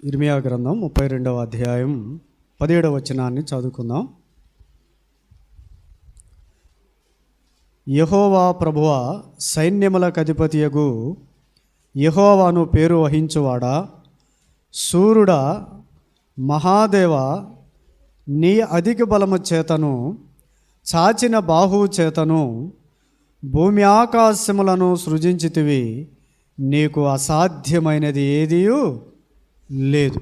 ఇర్మియా గ్రంథం 32వ అధ్యాయం 17వ వచనాన్ని చదువుకుందాం. యెహోవా ప్రభువా, సైన్యములకు అధిపతియగు యెహోవాను పేరు వహించువాడా, సూర్యుడా, మహాదేవ, నీ అధిక బలము చేతను చాచిన బాహువు చేతను భూమి ఆకాశములను సృజించితివి, నీకు అసాధ్యమైనది ఏదియూ లేదు.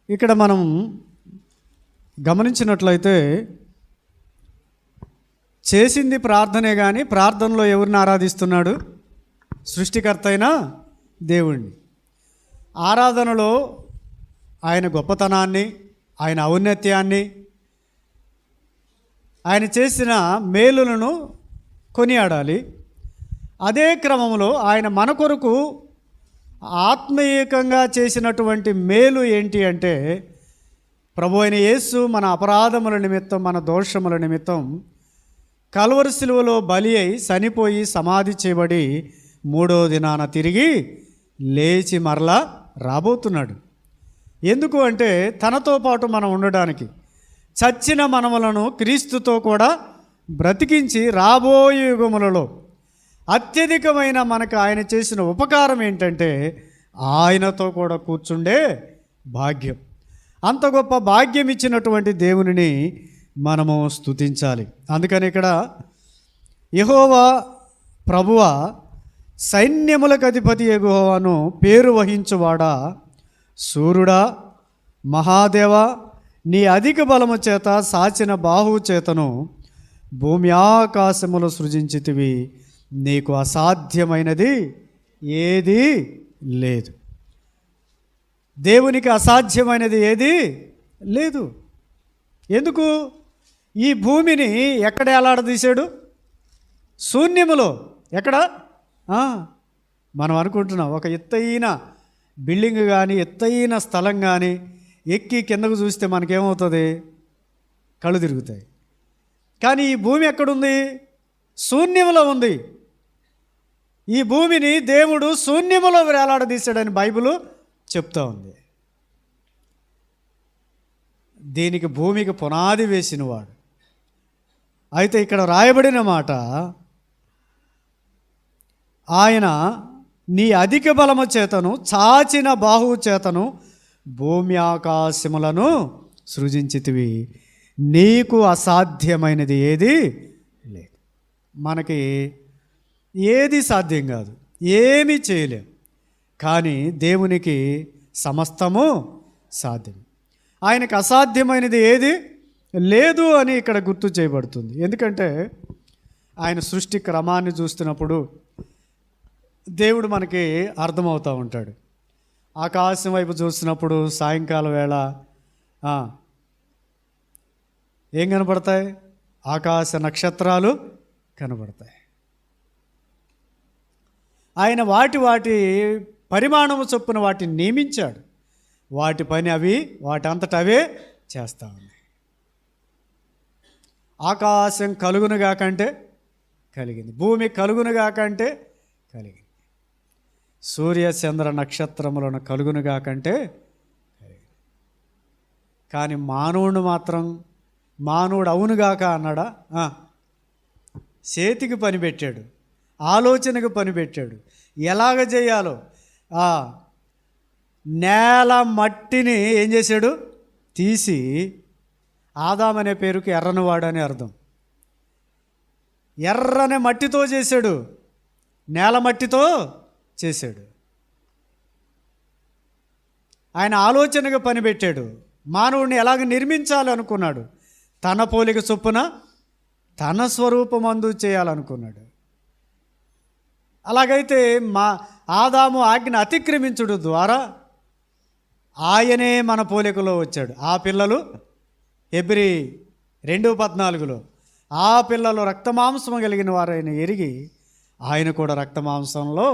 ఇక్కడ మనం గమనించినట్లయితే చేసింది ప్రార్థనే, కానీ ప్రార్థనలో ఎవరిని ఆరాధిస్తున్నాడు? సృష్టికర్త అయిన దేవుణ్ణి. ఆరాధనలో ఆయన గొప్పతనాన్ని, ఆయన ఔన్నత్యాన్ని, ఆయన చేసిన మేలులను కొనియాడాలి. అదే క్రమంలో ఆయన మన కొరకు ఆత్మీయంగా చేసినటువంటి మేలు ఏంటి అంటే, ప్రభు అయిన యేసు మన అపరాధముల నిమిత్తం, మన దోషముల నిమిత్తం కల్వరి శిలువలో బలి అయి చనిపోయి సమాధి చేయబడి 3వ దినాన తిరిగి లేచి మరలా రాబోతున్నాడు. ఎందుకు అంటే తనతో పాటు మనం ఉండడానికి, చచ్చిన మనములను క్రీస్తుతో కూడా బ్రతికించి రాబోయే యుగములలో అత్యధికమైన మనకు ఆయన చేసిన ఉపకారం ఏంటంటే ఆయనతో కూడా కూర్చుండే భాగ్యం. అంత గొప్ప భాగ్యం ఇచ్చినటువంటి దేవునిని మనము స్తుతించాలి. అందుకని ఇక్కడ యెహోవా ప్రభువా, సైన్యములకు అధిపతి యెహోవాను పేరు వహించువాడా, సూర్యుడా, మహాదేవ, నీ అధిక బలము చేత సాచిన బాహువు చేతను భూమి ఆకాశములు సృజించితివి, నీకు అసాధ్యమైనది ఏదీ లేదు. దేవునికి అసాధ్యమైనది ఏదీ లేదు. ఎందుకు? ఈ భూమిని ఎక్కడ ఎలాడదీశాడు? శూన్యములో. ఎక్కడ? మనం అనుకుంటున్నాం ఒక ఎత్తైన బిల్డింగ్ కానీ, ఎత్తైన స్థలం కానీ ఎక్కి కిందకు చూస్తే మనకేమవుతుంది? కళ్ళు తిరుగుతాయి. కానీ ఈ భూమి ఎక్కడుంది? శూన్యములో ఉంది. ఈ భూమిని దేవుడు శూన్యములో వేలాడదీశాడని బైబిలు చెప్తా ఉంది. దీనికి భూమికి పునాది వేసినవాడు. అయితే ఇక్కడ రాయబడిన మాట, ఆయన నీ అధిక బలము చేతను చాచిన బాహువు చేతను భూమి ఆకాశములను సృజించితివి, నీకు అసాధ్యమైనది ఏది లేదు. మనకి ఏది సాధ్యం కాదు, ఏమీ చేయలేం. కానీ దేవునికి సమస్తము సాధ్యం. ఆయనకు అసాధ్యమైనది ఏది లేదు అని ఇక్కడ గుర్తు చేయబడుతుంది. ఎందుకంటే ఆయన సృష్టి క్రమాన్ని చూస్తున్నప్పుడు దేవుడు మనకి అర్థమవుతూ ఉంటాడు. ఆకాశం వైపు చూసినప్పుడు సాయంకాలం వేళ ఏం కనబడతాయి? ఆకాశ నక్షత్రాలు కనబడతాయి. ఆయన వాటి పరిమాణము చొప్పున వాటిని నియమించాడు. వాటి పని అవి వాటంతట అవే చేస్తూ ఉన్నాయి. ఆకాశం కలుగునుగా కంటే కలిగింది, భూమి కలుగునుగా కంటే కలిగింది, సూర్య చంద్ర నక్షత్రములను కలుగునుగా కంటే కలిగింది. కానీ మానవుడు మాత్రం, మానవుడు అవునుగాక అన్నాడా? చేతికి పని పెట్టాడు, ఆలోచనకు పని పెట్టాడు. ఎలాగ చేయాలో నేల మట్టిని ఏం చేశాడు? తీసి, ఆదాం అనే పేరుకి ఎర్రనివాడు అని అర్థం. ఎర్రని మట్టితో చేశాడు, నేల మట్టితో చేశాడు. ఆయన ఆలోచనకు పని పెట్టాడు. మానవుడిని ఎలాగ నిర్మించాలనుకున్నాడు? తన పోలిక చొప్పున తన స్వరూపమందు చేయాలనుకున్నాడు. అలాగైతే ఆదాము ఆజ్ఞ అతిక్రమించుడు ద్వారా ఆయనే మన పోలికలో వచ్చాడు. ఆ పిల్లలు హెబ్రీ 2:14 ఆ పిల్లలు రక్తమాంసము కలిగిన వారైన ఎరిగి ఆయన కూడా రక్తమాంసంలో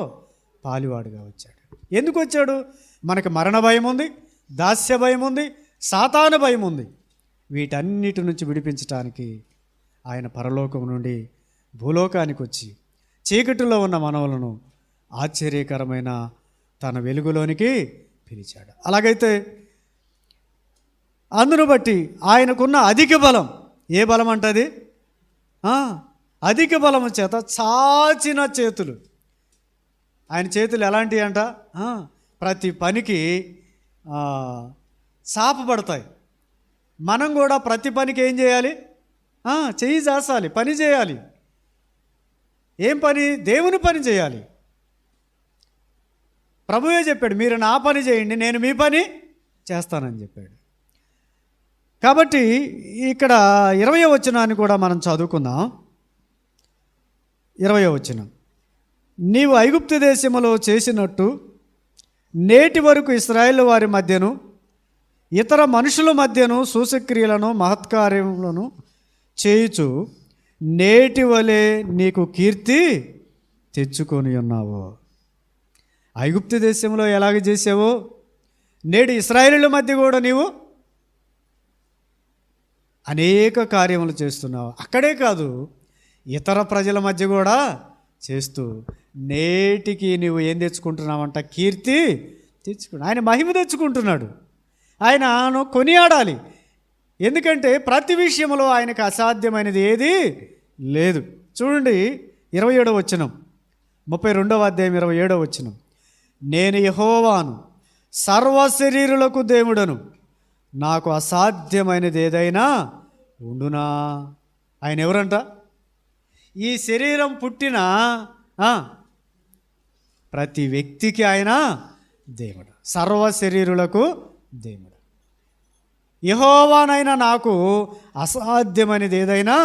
పాలివాడుగా వచ్చాడు. ఎందుకు వచ్చాడు? మనకు మరణ భయం ఉంది, దాస్య భయం ఉంది, సాతాను భయం ఉంది. వీటన్నిటి నుంచి విడిపించడానికి ఆయన పరలోకం నుండి భూలోకానికి వచ్చి చీకటిలో ఉన్న మనవులను ఆశ్చర్యకరమైన తన వెలుగులోనికి పిలిచాడు. అలాగైతే అందును బట్టి ఆయనకున్న అధిక బలం, ఏ బలం అంటది? అధిక బలము చేత చాచిన చేతులు. ఆయన చేతులు ఎలాంటివి అంట? ప్రతి పనికి సాపబడతాయి. మనం కూడా ప్రతి పనికి ఏం చేయాలి? చెయ్యి చేసాలి, పని చేయాలి. ఏం పని? దేవుని పని చేయాలి. ప్రభువే చెప్పాడు, మీరు నా పని చేయండి, నేను మీ పని చేస్తానని చెప్పాడు. కాబట్టి ఇక్కడ 20వ వచనాన్ని కూడా మనం చదువుకుందాం. 20వ వచనం, నీవు ఐగుప్తు దేశములో చేసినట్టు నేటి వరకు ఇశ్రాయేలు వారి మధ్యను ఇతర మనుషుల మధ్యను సూచక్రియలను మహత్కార్యములను చేయుచు నేటి వలె నీకు కీర్తి తెచ్చుకొని ఉన్నావు. ఐగుప్తు దేశంలో ఎలాగ చేసావో నేడు ఇశ్రాయేలుల మధ్య కూడా నీవు అనేక కార్యములు చేస్తున్నావు. అక్కడే కాదు, ఇతర ప్రజల మధ్య కూడా చేస్తూ నేటికి నీవు ఏం తెచ్చుకుంటున్నావంట? కీర్తి తెచ్చుకున్నావు. ఆయన మహిమ తెచ్చుకుంటున్నాడు. ఆయనను కొనియాడాలి. ఎందుకంటే ప్రతి విషయంలో ఆయనకు అసాధ్యమైనది ఏది లేదు. చూడండి 27వ వచనం, 32వ అధ్యాయం 27వ వచనం, నేను యెహోవాను, సర్వశరీరులకు దేవుడను, నాకు అసాధ్యమైనది ఏదైనా ఉండునా. ఆయన ఎవరంట? ఈ శరీరం పుట్టిన ప్రతి వ్యక్తికి ఆయన దేవుడు, సర్వశరీరులకు దేవుడు. యెహోవానైనా నాకు అసాధ్యమైనది ఏదైనా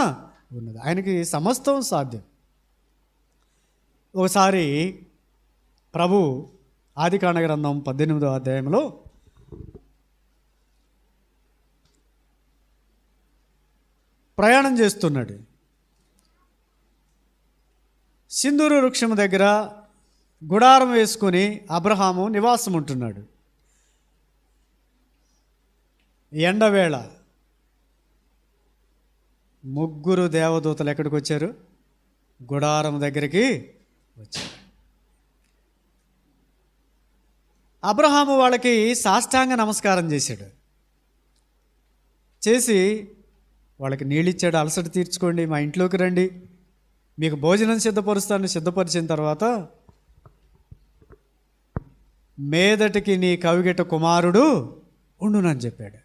ఉన్నది. ఆయనకి సమస్తం సాధ్యం. ఒకసారి ప్రభు ఆదికాండ గ్రంథం 18వ అధ్యాయంలో ప్రయాణం చేస్తున్నాడు. సింధూరు వృక్షం దగ్గర గుడారం వేసుకొని అబ్రహాము నివాసం ఉంటున్నాడు. ఎండవేళ ముగ్గురు దేవదూతలు ఎక్కడికి వచ్చారు? గుడారం దగ్గరికి వచ్చారు. అబ్రహాము వాళ్ళకి సాష్టాంగ నమస్కారం చేశాడు. చేసి వాళ్ళకి నీళ్ళిచ్చాడు. అలసట తీర్చుకోండి, మా ఇంట్లోకి రండి, మీకు భోజనం సిద్ధపరుస్తాను. సిద్ధపరిచిన తర్వాత మీదటికి నీ కవిగిట కుమారుడు ఉండునని చెప్పాడు.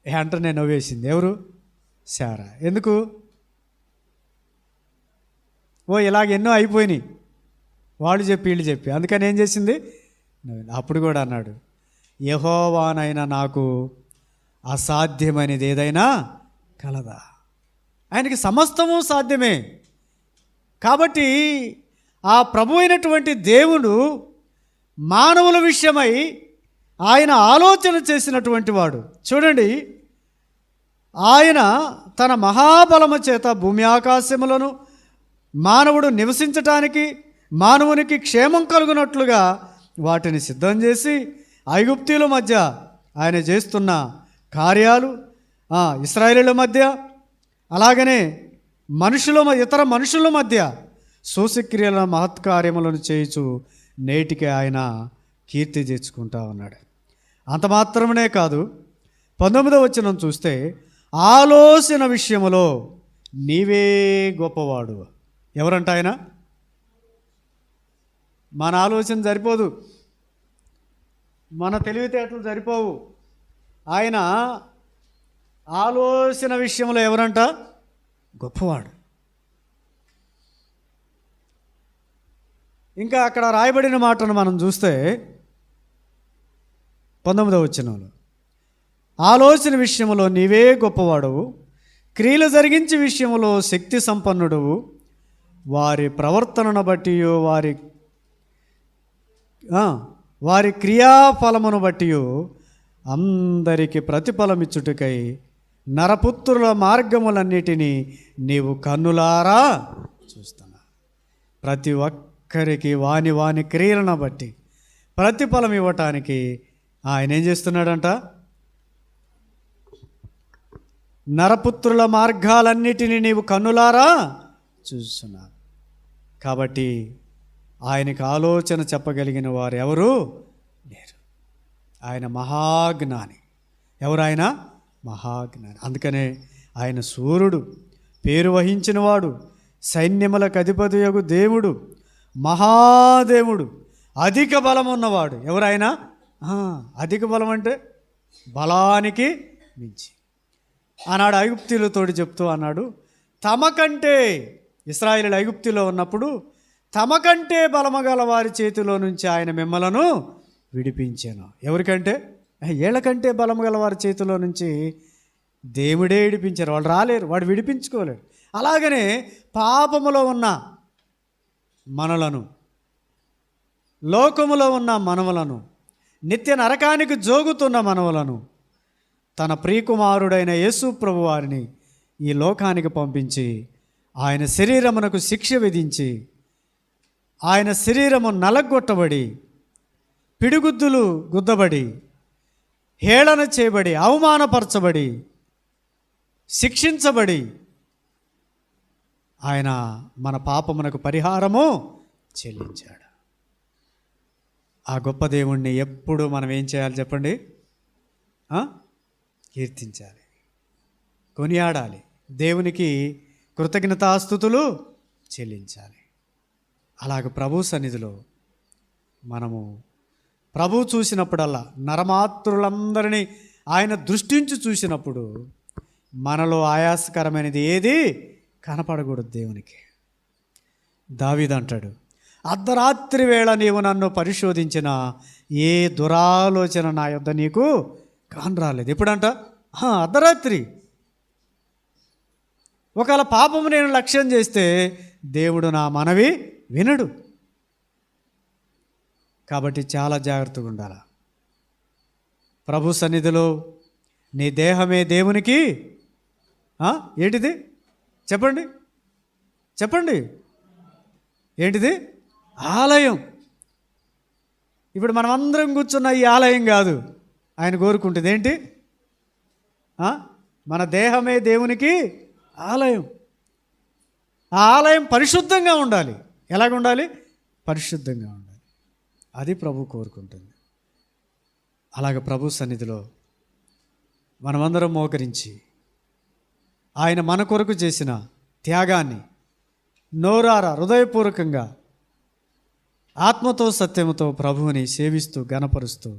వెంటనే నవ్వేసింది. ఎవరు? శారా. ఎందుకు? ఇలాగ ఎన్నో అయిపోయినాయి, వాళ్ళు చెప్పి వీళ్ళు చెప్పి. అందుకని ఏం చేసింది? అప్పుడు కూడా అన్నాడు, యెహోవానైనా నాకు అసాధ్యమైనది ఏదైనా కలదా. ఆయనకి సమస్తము సాధ్యమే. కాబట్టి ఆ ప్రభు అయినటువంటి దేవుడు మానవుల విషయమై ఆయన ఆలోచన చేసినటువంటి వాడు. చూడండి, ఆయన తన మహాబలము చేత భూమి ఆకాశములను మానవుడు నివసించటానికి, మానవునికి క్షేమం కలుగునట్లుగా వాటిని సిద్ధం చేసి ఐగుప్తీయుల మధ్య ఆయన చేస్తున్న కార్యాలు, ఇశ్రాయేలీయుల మధ్య, అలాగనే ఇతర మనుషుల మధ్య సూచక్రియల మహత్కార్యములను చేయుచు నేటికి ఆయన కీర్తి తెచ్చుకుంటా ఉన్నాడు. అంత మాత్రమే కాదు, 19వ వచనం చూస్తే ఆలోచన విషయములో నీవే గొప్పవాడు. ఎవరంట ఆయన? మన ఆలోచన సరిపోదు, మన తెలివితేటలు సరిపోవు. ఆయన ఆలోచన విషయంలో ఎవరంట? గొప్పవాడు. ఇంకా అక్కడ రాయబడిన మాటను మనం చూస్తే 19వ వచనంలో ఆలోచన విషయంలో నీవే గొప్పవాడవు, క్రియలు జరిగించే విషయంలో శక్తి సంపన్నుడవు, వారి ప్రవర్తనను బట్టి వారి క్రియాఫలమును బట్టి అందరికి ప్రతిఫలమిచ్చుటకై నరపుత్రుల మార్గములన్నిటినీ నీవు కన్నులారా చూస్తున్నా. ప్రతి ఒక్కరికి వాని క్రియలను బట్టి ప్రతిఫలం ఇవ్వటానికి ఆయన ఏం చేస్తున్నాడంట? నరపుత్రుల మార్గాలన్నిటినీ నీవు కన్నులారా చూస్తున్నా. కాబట్టి ఆయనకు ఆలోచన చెప్పగలిగిన వారు ఎవరు లేరు. ఆయన మహాజ్ఞాని. ఎవరాయన? మహాజ్ఞాని. అందుకనే ఆయన సూర్యుడు, పేరు వహించినవాడు, సైన్యములకు అధిపతియగు దేవుడు, మహాదేవుడు, అధిక బలం ఉన్నవాడు. ఎవరైనా అధిక బలం అంటే బలానికి మించి. ఆనాడు ఐగుప్తీయులతోటి చెప్తూ అన్నాడు, తమకంటే ఇశ్రాయేలు ఐగుప్తిలో ఉన్నప్పుడు తమకంటే బలము గల వారి చేతిలో నుంచి ఆయన మిమ్మలను విడిపించాను. ఎవరికంటే? ఏళ్ళకంటే బలము గల వారి చేతిలో నుంచి దేవుడే విడిపించారు. వాళ్ళు రాలేరు, వాడు విడిపించుకోలేరు. అలాగనే పాపములో ఉన్న మనలను, లోకములో ఉన్న మనవలను, నిత్య నరకానికి జోగుతున్న మనవలను తన ప్రియకుమారుడైన యేసు ప్రభు వారిని ఈ లోకానికి పంపించి ఆయన శరీరమునకు శిక్ష విధించి, ఆయన శరీరము నలగొట్టబడి, పిడిగుద్దులు గుద్దబడి, హేళన చేయబడి, అవమానపరచబడి, శిక్షించబడి ఆయన మన పాపమునకు పరిహారము చెల్లించాడు. ఆ గొప్ప దేవుణ్ణి ఎప్పుడు మనం ఏం చేయాలి చెప్పండి? కీర్తించాలి, కొనియాడాలి, దేవునికి కృతజ్ఞతాస్తుతులు చెల్లించాలి. అలాగ ప్రభు సన్నిధిలో మనము ప్రభు చూసినప్పుడల్లా, నరమాత్రులందరినీ ఆయన దృష్టించి చూసినప్పుడు మనలో ఆయాసకరమైనది ఏది కనపడకూడదు దేవునికి. దావీదు అంటాడు, అర్ధరాత్రి వేళ నీవు నన్ను పరిశోధించిన ఏ దురాలోచన నా యొద్ద నీకు కానరాలేదు. ఎప్పుడంట? అర్ధరాత్రి. ఒకవేళ పాపము నేను లక్ష్యం చేస్తే దేవుడు నా మనవి వినడు. కాబట్టి చాలా జాగ్రత్తగా ఉండాలి. ప్రభు సన్నిధిలో నీ దేహమే దేవునికి ఏంటిది చెప్పండి, చెప్పండి, ఏంటిది? ఆలయం. ఇప్పుడు మనమందరం కూర్చున్న ఈ ఆలయం కాదు ఆయన కోరుకుంటుంది. ఏంటి? మన దేహమే దేవునికి ఆలయం. ఆ ఆలయం పరిశుద్ధంగా ఉండాలి. ఎలాగ ఉండాలి? పరిశుద్ధంగా ఉండాలి. అది ప్రభు కోరుకుంటుంది. అలాగ ప్రభు సన్నిధిలో మనమందరం మోకరించి ఆయన మన కొరకు చేసిన త్యాగాన్ని నోరారా హృదయపూర్వకంగా ఆత్మతో సత్యముతో ప్రభువుని సేవిస్తూ గణపరుస్తూ